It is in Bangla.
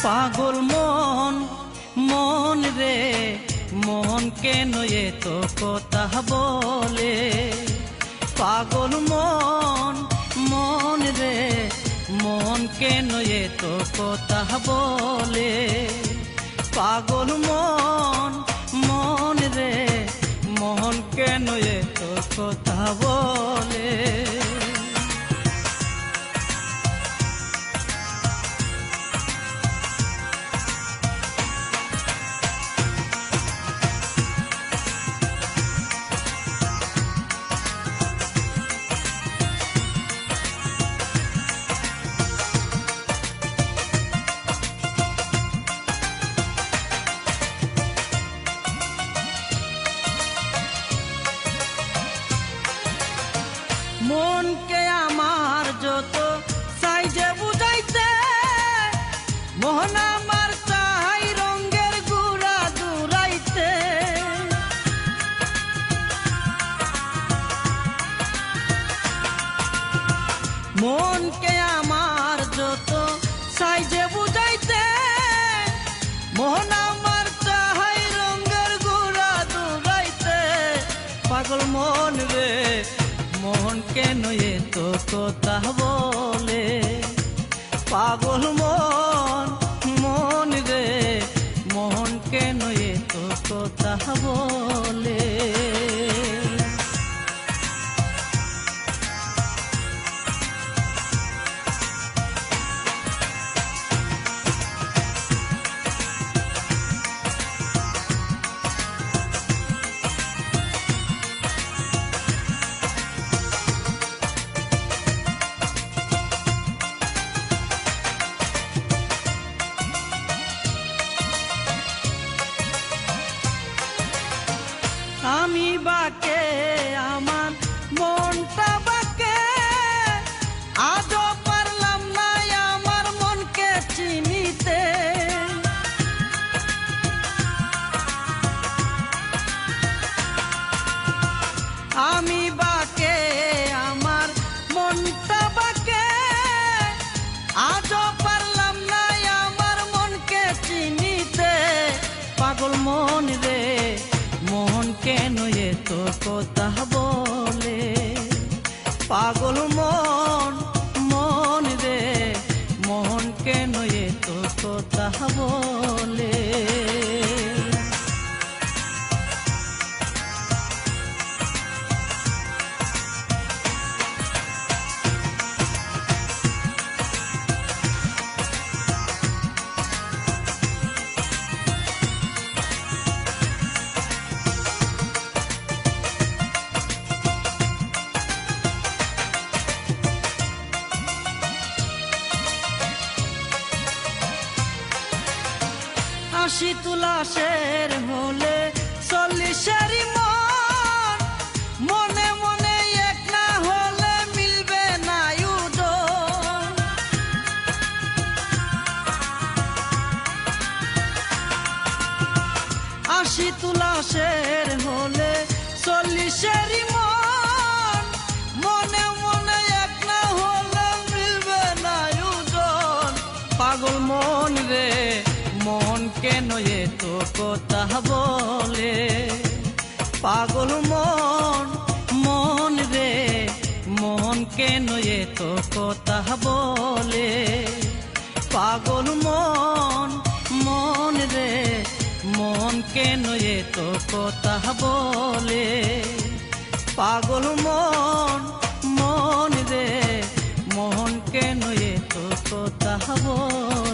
পাগল মন মন রে মন কেন এতো কথা বলে, পাগল মন মন রে মন কেন এতো কথা বলে, পাগল মন মন রে মন কেন এতো কথা বলে। মনকে আমার যত চাই যে বুঝাইতে, মন আমার চাই রঙের গুড়া দুরাইতে, মনকে আমার যত চাই যে বুঝাইতে, মন আমার চাই রঙের গুড়া দুরাইতে, পাগল মন রে মন কেন এতো কথা বলে, পাগল মন মন রে মন কেন এতো কথা বলে। আমি বাকে আমার মনটা বাকে, আজও পারলাম না আমার মনকে চিনিতে, আমি বাকে আমার মনটা বাকে, আজও পারলাম না আমার মনকে চিনিতে, পাগল মন রে মন কেন এতো কথা বলে, পাগল মন মন রে মন কেন এতো কথা বলে। আশি তুলাশের হলে 40-এর মন, মনে মনে এক না হলে মিলবে না উদর, আশি তুলাশের হলে 40-এর মন, মনে মনে এক না হলে মিলবে না উদর, পাগল মন রে মন কেন এতো কথা বলে, পাগল মন মন রে মন কেন এতো কথা বলে, পাগল মন মন রে মন কেন এতো কথা বলে, পাগল মন মন রে মন কেন এতো কথা বলে।